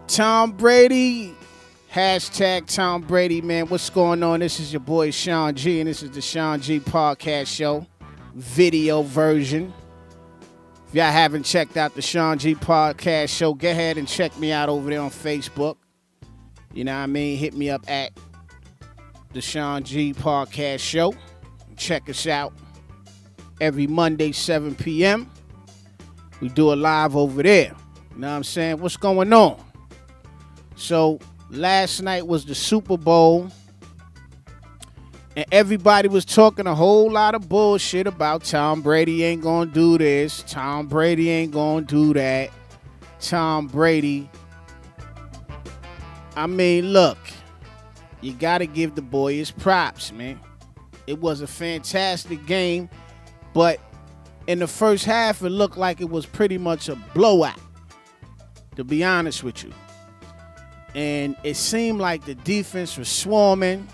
Tom Brady, hashtag Tom Brady, man. What's going on? This is your boy Sean G, and this is the Sean G Podcast Show, video version. If y'all haven't checked out the Sean G Podcast Show, go ahead and check me out over there on Facebook. You know what I mean? Hit me up at the Sean G Podcast Show. Check us out every Monday, 7 p.m. We do a live over there. You know what I'm saying? What's going on? So, last night was the Super Bowl, and everybody was talking a whole lot of bullshit about Tom Brady ain't gonna do this, Tom Brady ain't gonna do that, Tom Brady. I mean, look, you gotta give the boy his props, man. It was a fantastic game, but in the first half, it looked like it was pretty much a blowout, to be honest with you. And it seemed like the defense was swarming.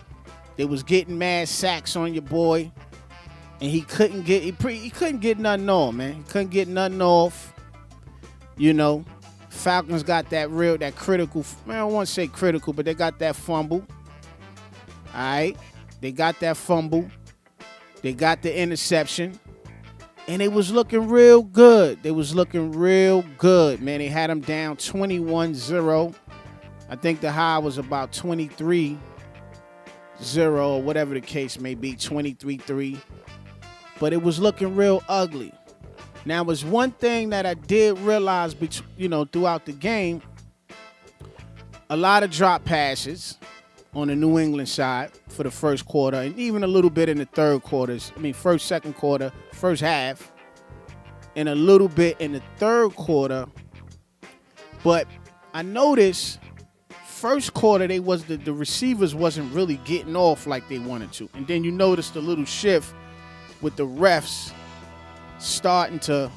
They was getting mad sacks on your boy, and he couldn't get nothing on, man. He couldn't get nothing off. You know, Falcons got that critical. Man, I don't want to say critical, but they got that fumble. All right, they got that fumble. They got the interception, and it was looking real good. They was looking real good, man. They had them down 21-0. I think the high was about 23-0 or whatever the case may be, 23-3. But it was looking real ugly. Now, it was one thing that I did realize, throughout the game, a lot of drop passes on the New England side for the first quarter, and even a little bit in the third quarters. I mean, first, second quarter, first half, and a little bit in the third quarter. But I noticed first quarter, the receivers wasn't really getting off like they wanted to. And then you noticed a little shift with the refs starting to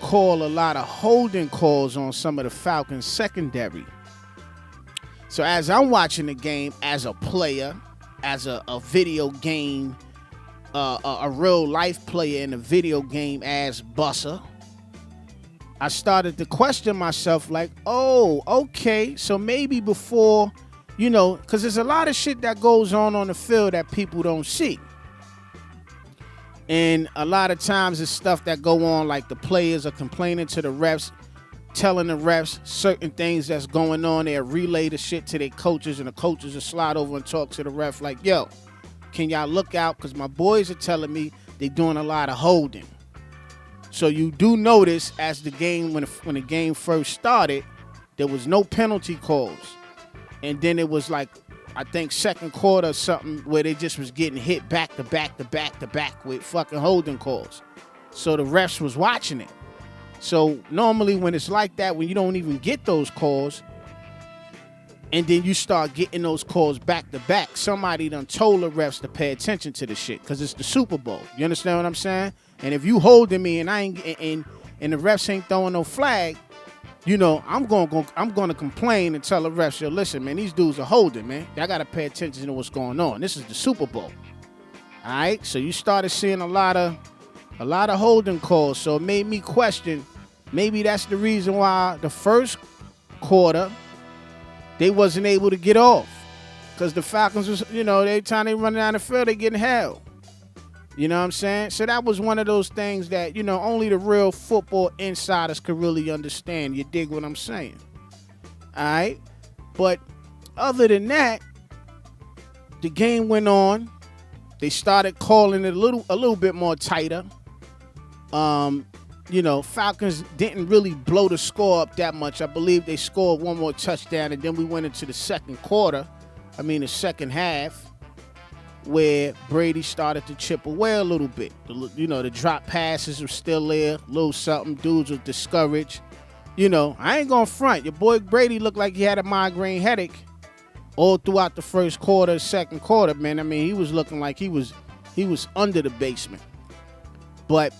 call a lot of holding calls on some of the Falcons secondary. So as I'm watching the game as a player, as a video game, a real life player in a video game as Busser, I started to question myself like, oh, okay, so maybe before, because there's a lot of shit that goes on the field that people don't see. And a lot of times it's stuff that go on, like the players are complaining to the refs, telling the refs certain things that's going on. They'll relay the shit to their coaches, and the coaches will slide over and talk to the ref like, yo, can y'all look out? Because my boys are telling me they're doing a lot of holding. So you do notice as the game, when the game first started, there was no penalty calls. And then it was like, I think second quarter or something where they just was getting hit back to back to back to back with fucking holding calls. So the refs was watching it. So normally when it's like that, when you don't even get those calls, and then you start getting those calls back to back, somebody done told the refs to pay attention to the shit because it's the Super Bowl. You understand what I'm saying? And if you holding me and the refs ain't throwing no flag, I'm gonna complain and tell the refs, yo, listen, man, these dudes are holding, man. Y'all gotta pay attention to what's going on. This is the Super Bowl. All right, so you started seeing a lot of holding calls. So it made me question. Maybe that's the reason why the first quarter they wasn't able to get off, because the Falcons was, every time they run down the field, they getting held. You know what I'm saying? So that was one of those things that, only the real football insiders could really understand. You dig what I'm saying? All right? But other than that, the game went on. They started calling it a little bit more tighter. Falcons didn't really blow the score up that much. I believe they scored one more touchdown, and then we went into the second half, where Brady started to chip away a little bit. The drop passes were still there, a little something. Dudes were discouraged. I ain't gonna front. Your boy Brady looked like he had a migraine headache all throughout the first quarter, second quarter, man. I mean, he was looking like he was under the basement. But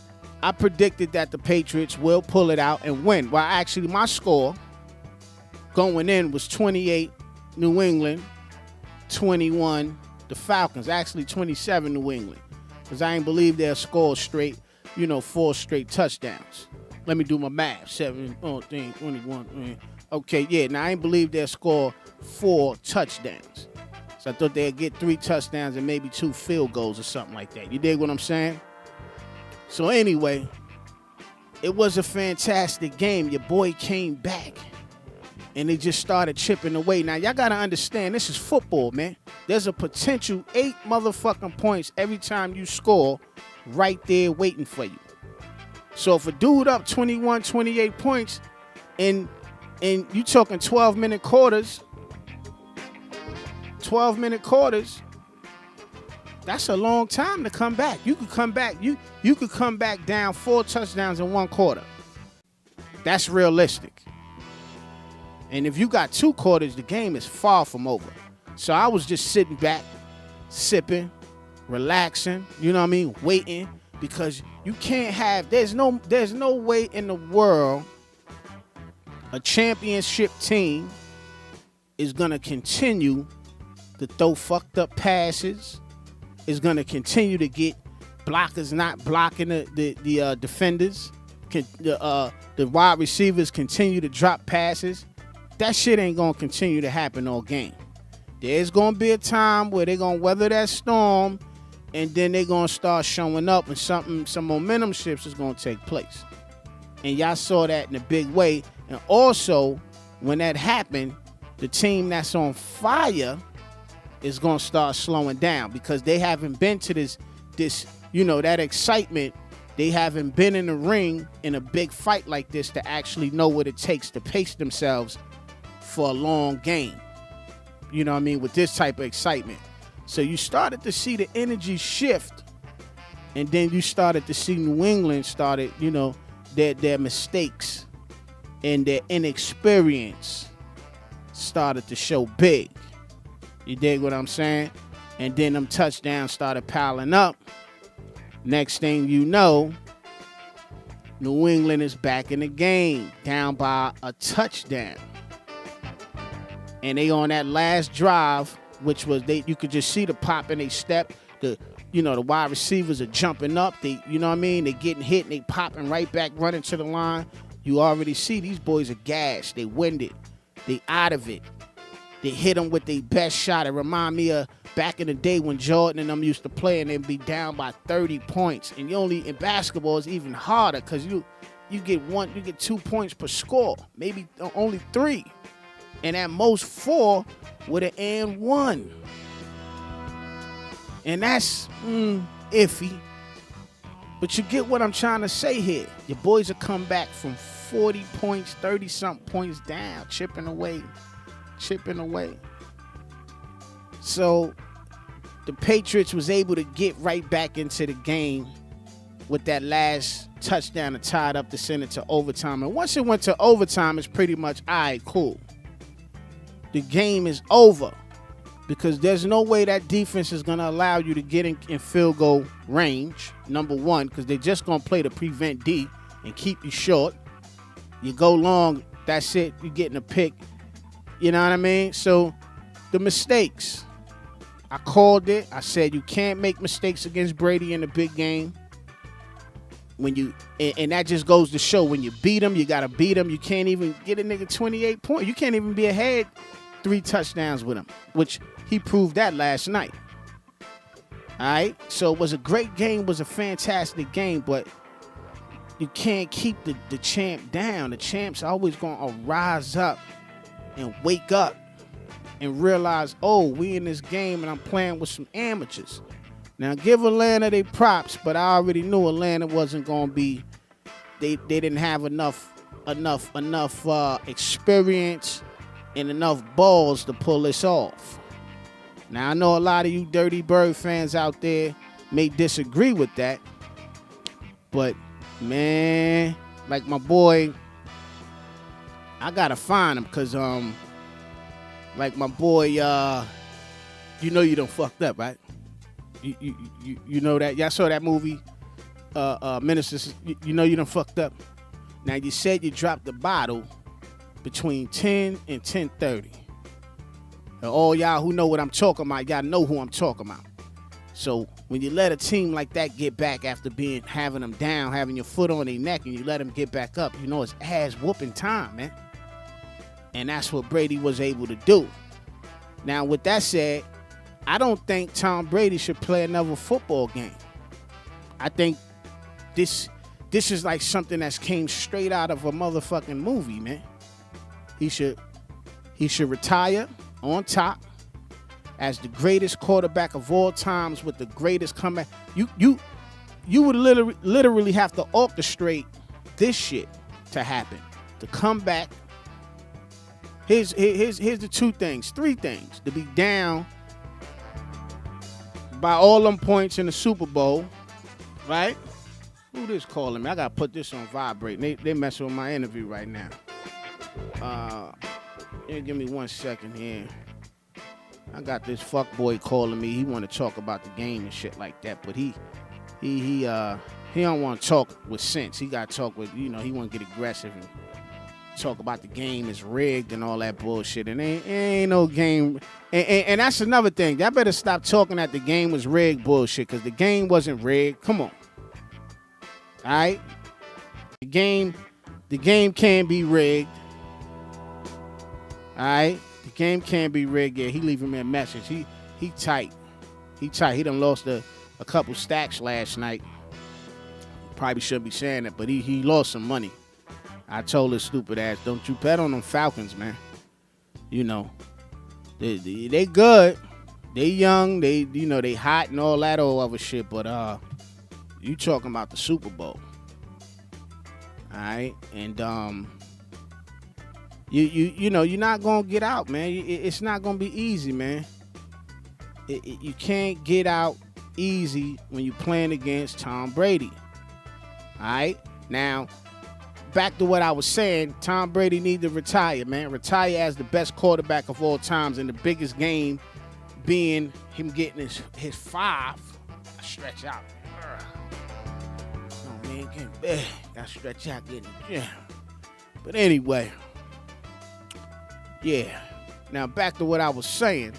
I predicted that the Patriots will pull it out and win. Well, actually, my score going in was 28 New England, 21 the Falcons. Actually, 27 New England, because I ain't believe they'll score straight, 4 straight touchdowns. Let me do my math. 7, 21. Okay, yeah. Now, I ain't believe they'll score 4 touchdowns. So I thought they'd get 3 touchdowns and maybe 2 field goals or something like that. You dig what I'm saying? So anyway, it was a fantastic game. Your boy came back. And they just started chipping away. Now, y'all got to understand, this is football, man. There's a potential 8 motherfucking points every time you score right there waiting for you. So if a dude up 21, 28 points, and you talking 12-minute quarters, that's a long time to come back. You could come back. You could come back down 4 touchdowns in 1 quarter. That's realistic. And if you got 2 quarters, the game is far from over. So I was just sitting back, sipping, relaxing, you know what I mean, waiting, because you can't have, there's no way in the world a championship team is going to continue to throw fucked up passes, is going to continue to get blockers not blocking the defenders, the wide receivers continue to drop passes. That shit ain't going to continue to happen all game. There's going to be a time where they're going to weather that storm, and then they're going to start showing up, and some momentum shifts is going to take place. And y'all saw that in a big way. And also, when that happened, the team that's on fire is going to start slowing down because they haven't been to this, that excitement. They haven't been in the ring in a big fight like this to actually know what it takes to pace themselves for a long game, you know what I mean, with this type of excitement. So you started to see the energy shift, and then you started to see New England started, their mistakes and their inexperience started to show big. You dig what I'm saying? And then them touchdowns started piling up. Next thing you know, New England is back in the game, down by a touchdown. And they on that last drive, which was you could just see the pop in they step. The wide receivers are jumping up. They getting hit and they popping right back, running to the line. You already see these boys are gassed. They winded. They out of it. They hit them with their best shot. It remind me of back in the day when Jordan and them used to play and they'd be down by 30 points. And in basketball it's even harder because you get 2 points per score, maybe only 3. And at most 4 with an and 1. And that's iffy. But you get what I'm trying to say here. Your boys will come back from 40 points, 30-something points down, chipping away. So the Patriots was able to get right back into the game with that last touchdown that tied up to send it to overtime. And once it went to overtime, it's pretty much, all right, cool. The game is over because there's no way that defense is going to allow you to get in field goal range, number one, because they're just going to play to prevent D and keep you short. You go long, that's it. You're getting a pick. You know what I mean? So the mistakes, I called it. I said you can't make mistakes against Brady in a big game. And that just goes to show when you beat him, you got to beat him. You can't even get a nigga 28 points. You can't even be ahead 3 touchdowns with him, which he proved that last night. All right? So it was a great game, was a fantastic game, but you can't keep the champ down. The champ's always going to rise up and wake up and realize, oh, we in this game and I'm playing with some amateurs. Now, give Atlanta their props, but I already knew Atlanta wasn't going to be, they didn't have enough experience and enough balls to pull this off. Now, I know a lot of you Dirty Bird fans out there may disagree with that, but, man, like my boy, I got to find him because, like my boy, you know you done fucked up, right? You know that? Y'all saw that movie, Ministers, you know you done fucked up. Now, you said you dropped the bottle between 10 and 10:30. And all y'all who know what I'm talking about, y'all know who I'm talking about. So when you let a team like that get back after having them down, having your foot on their neck, and you let them get back up, you know it's ass whooping time, man. And that's what Brady was able to do. Now, with that said, I don't think Tom Brady should play another football game. I think this is like something that's came straight out of a motherfucking movie, man. He should retire on top as the greatest quarterback of all times with the greatest comeback. You would literally have to orchestrate this shit to happen, to come back. Here's the three things: to be down by all them points in the Super Bowl, right? Who this calling me? I gotta put this on vibrate. They messing with my interview right now. Give me 1 second here. I got this fuckboy calling me. He want to talk about the game and shit like that, but he don't want to talk with sense. He got to talk with, he want to get aggressive and talk about the game is rigged and all that bullshit. And it ain't no game. And that's another thing. Y'all better stop talking that the game was rigged bullshit, because the game wasn't rigged. Come on. All right? The game can be rigged. All right? The game can be rigged. Yeah, he leaving me a message. He tight. He tight. He done lost a couple stacks last night. Probably shouldn't be saying it, but he lost some money. I told his stupid ass, don't you bet on them Falcons, man. They good. They young. They hot and all that old other shit. But you talking about the Super Bowl, all right? And you're not gonna get out, man. It's not gonna be easy, man. You can't get out easy when you're playing against Tom Brady. All right, now. Back to what I was saying, Tom Brady needs to retire, man. Retire as the best quarterback of all times, and the biggest game being him getting his 5. I stretch out. Oh, man, got to stretch out, getting the gym. But anyway, yeah. Now, back to what I was saying.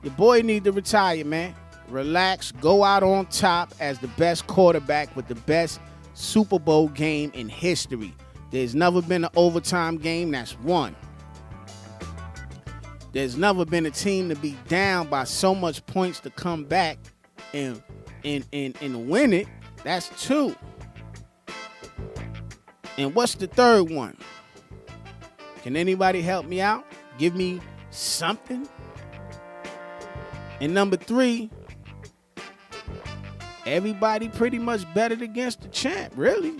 Your boy need to retire, man. Relax. Go out on top as the best quarterback with the best Super Bowl game in history. There's never been an overtime game that's won. There's never been a team to be down by so much points to come back and win it. That's 2. And what's the third one? Can anybody help me out? Give me something. And number 3, everybody pretty much betted against the champ, really.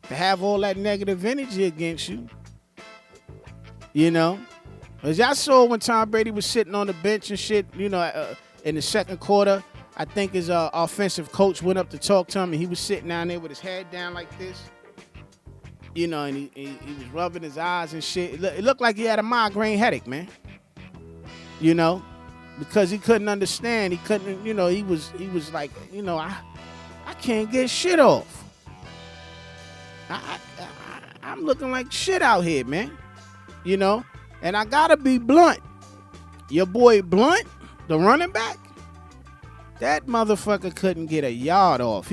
To have all that negative energy against you. As y'all saw when Tom Brady was sitting on the bench and shit, in the second quarter, I think his offensive coach went up to talk to him, and he was sitting down there with his head down like this. And he was rubbing his eyes and shit. It looked like he had a migraine headache, man. Because he couldn't understand. He couldn't, he was like, I can't get shit off. I'm looking like shit out here, man. And I gotta be blunt. Your boy Blunt, the running back, that motherfucker couldn't get a yard off.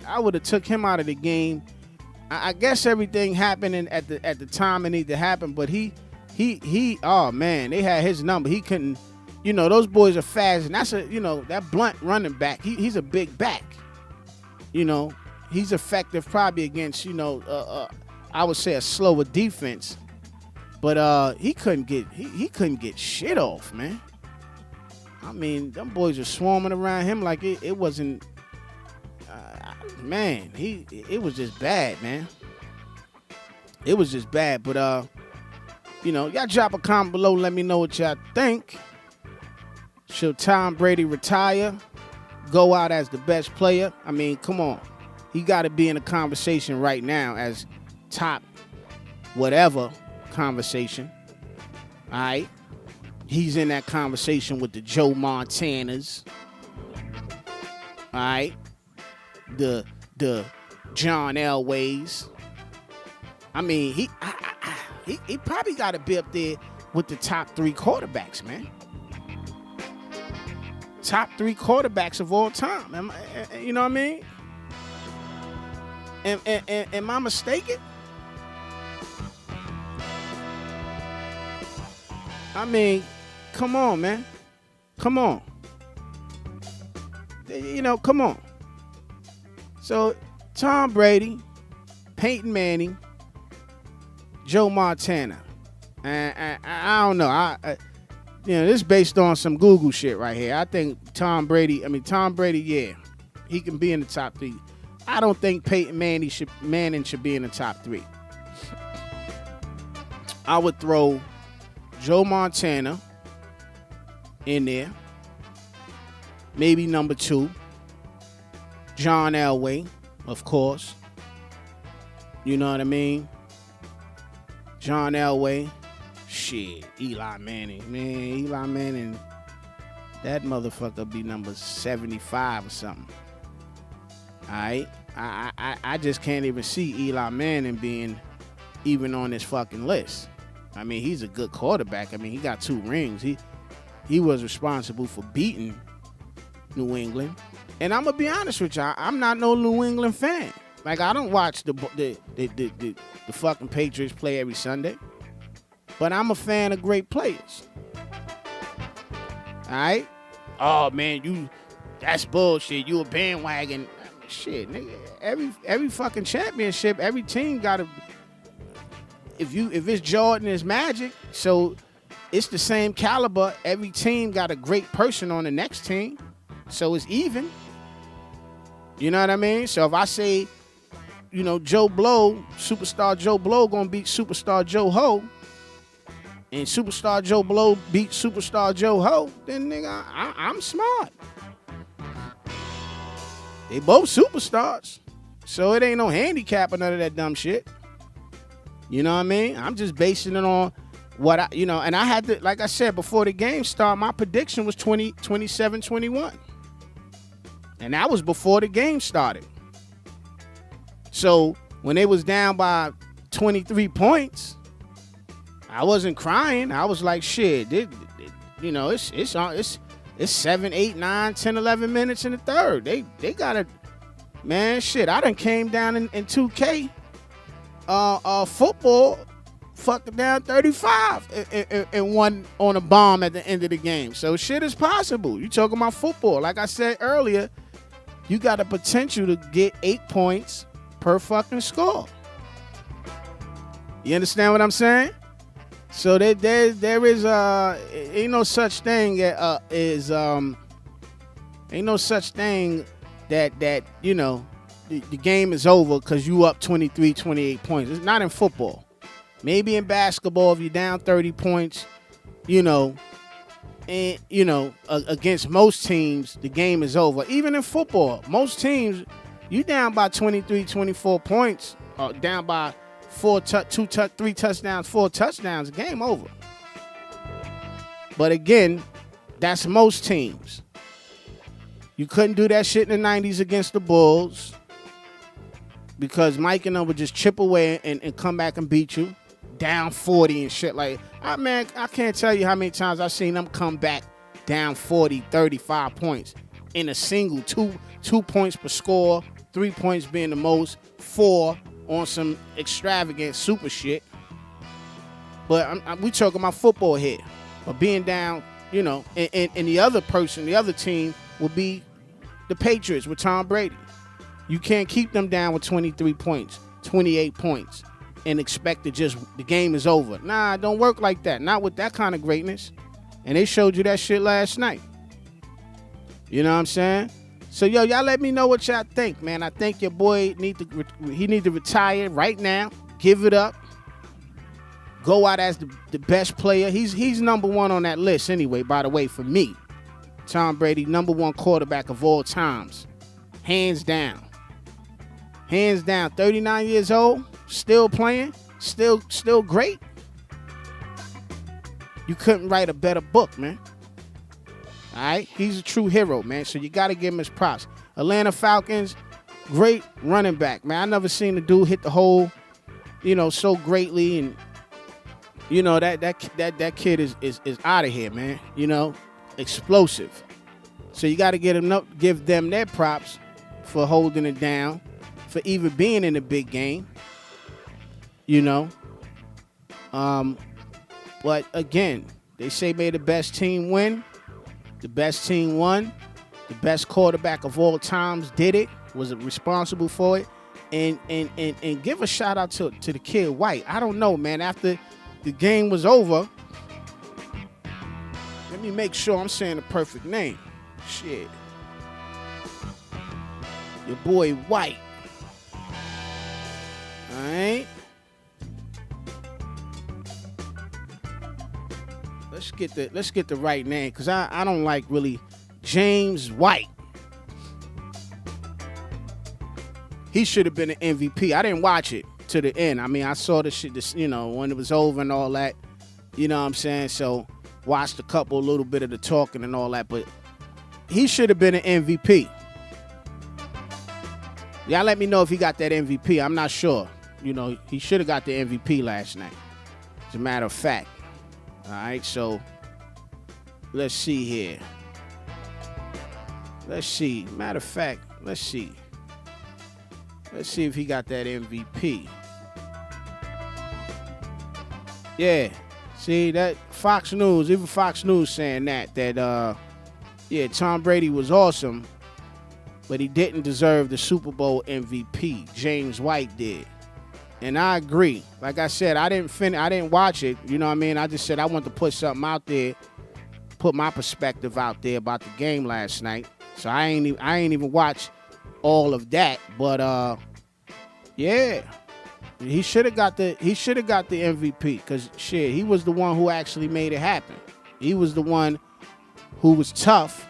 I would have took him out of the game. I guess everything happened at the time it needed to happen, but he oh man, they had his number. He couldn't. Those boys are fast, and that's that Blunt running back. He's a big back. He's effective probably against, I would say a slower defense. But he couldn't get shit off, man. I mean, them boys are swarming around him like it wasn't. Man, it was just bad, man. It was just bad. But y'all drop a comment below. Let me know what y'all think. Should Tom Brady retire? Go out as the best player? I mean, come on. He got to be in a conversation right now as top whatever conversation. All right? He's in that conversation with the Joe Montanas. All right? The John Elways. I mean, he probably got to be up there with the top 3 quarterbacks, man. Top 3 quarterbacks of all time. You know what I mean? Am I mistaken? I mean, come on, man. Come on. Come on. So, Tom Brady, Peyton Manning, Joe Montana. And I don't know. This is based on some Google shit right here. I think Tom Brady, yeah, he can be in the top 3. I don't think Peyton Manning should be in the top 3. I would throw Joe Montana in there. Maybe number 2. John Elway, of course. You know what I mean? John Elway. Shit, Eli Manning. Man, Eli Manning, that motherfucker be number 75 or something. All right? I just can't even see Eli Manning being even on this fucking list. I mean, he's a good quarterback. I mean, he got 2 rings. He was responsible for beating New England. And I'm going to be honest with y'all, I'm not no New England fan. Like, I don't watch the fucking Patriots play every Sunday. But I'm a fan of great players. All right? Oh, man, that's bullshit. You a bandwagon. Shit, nigga. Every fucking championship, every team got to... If it's Jordan, it's Magic. So it's the same caliber. Every team got a great person on the next team. So it's even. You know what I mean? So if I say, Joe Blow, superstar Joe Blow gonna beat superstar Joe Ho, and superstar Joe Blow beat superstar Joe Ho, then nigga, I'm smart. They both superstars. So it ain't no handicap or none of that dumb shit. You know what I mean? I'm just basing it on what and I had to, like I said, before the game started, my prediction was 27-21. And that was before the game started. So when they was down by 23 points, I wasn't crying. I was like, shit, it's 7, 8, 9, 10, 11 minutes in the third. They got to, man, shit. I done came down in 2K football, fucking down 35 and won on a bomb at the end of the game. So shit is possible. You talking about football. Like I said earlier, you got the potential to get 8 points per fucking score. You understand what I'm saying? So there is ain't no such thing that ain't no such thing that the game is over because you up 23, 28 points. It's not in football. Maybe in basketball, if you're down 30 points, against most teams, the game is over. Even in football, most teams, you down by 23, 24 points, or down by 3 touchdowns, 4 touchdowns, game over. But again, that's most teams. You couldn't do that shit in the 90s against the Bulls because Mike and them would just chip away and come back and beat you down 40 and shit. Like, man, I can't tell you how many times I've seen them come back down 40, 35 points in a single 2 points per score, 3 points being the most, 4 on some extravagant super shit. But we talking about football here. But being down, and the other person, the other team will be the Patriots with Tom Brady. You can't keep them down with 23 points, 28 points, and expect to just, the game is over. Nah, it don't work like that. Not with that kind of greatness. And they showed you that shit last night. You know what I'm saying? So, y'all let me know what y'all think, man. I think your boy need to retire right now. Give it up. Go out as the best player. He's number 1 on that list anyway, by the way, for me. Tom Brady, number 1 quarterback of all times. Hands down. Hands down. 39 years old, still playing, still great. You couldn't write a better book, man. All right? He's a true hero, man, so you got to give him his props. Atlanta Falcons, great running back, man. I never seen the dude hit the hole, so greatly, and that kid is out of here, man. Explosive. So you got to give them their props for holding it down, for even being in the big game. But again, They say may the best team win. The best team won. The best quarterback of all times did it. Was responsible for it. And give a shout out to the kid White. I don't know, man. After the game was over, let me make sure I'm saying the perfect name. Shit. Your boy White. All right. Let's get the right name, because I don't like really James White. He should have been an MVP. I didn't watch it to the end. I mean, I saw the shit, when it was over and all that. You know what I'm saying? So watched a little bit of the talking and all that. But he should have been an MVP. Y'all let me know if he got that MVP. I'm not sure. He should have got the MVP last night. As a matter of fact. All right, so let's see here. Let's see. Matter of fact, let's see. Let's see if he got that MVP. Yeah. See, that Fox News, even Fox News saying that Tom Brady was awesome, but he didn't deserve the Super Bowl MVP. James White did. And I agree. Like I said, I didn't watch it. You know what I mean? I just said I want to put something out there, put my perspective out there about the game last night. So I ain't even watched all of that, but yeah, he should have got the MVP, because shit, he was the one who actually made it happen. He was the one who was tough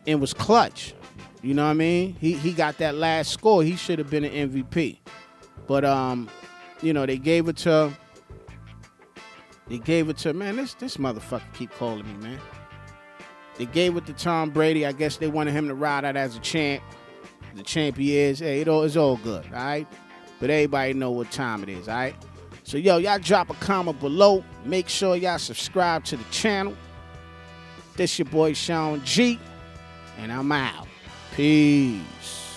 and was clutch. You know what I mean? He got that last score. He should have been an MVP, but they gave it to man. This motherfucker keep calling me, man. They gave it to Tom Brady. I guess they wanted him to ride out as a champ. The champ he is. Hey, it's all good, all right? But everybody know what time it is, all right? So, y'all drop a comment below. Make sure y'all subscribe to the channel. This your boy, Sean G. And I'm out. Peace.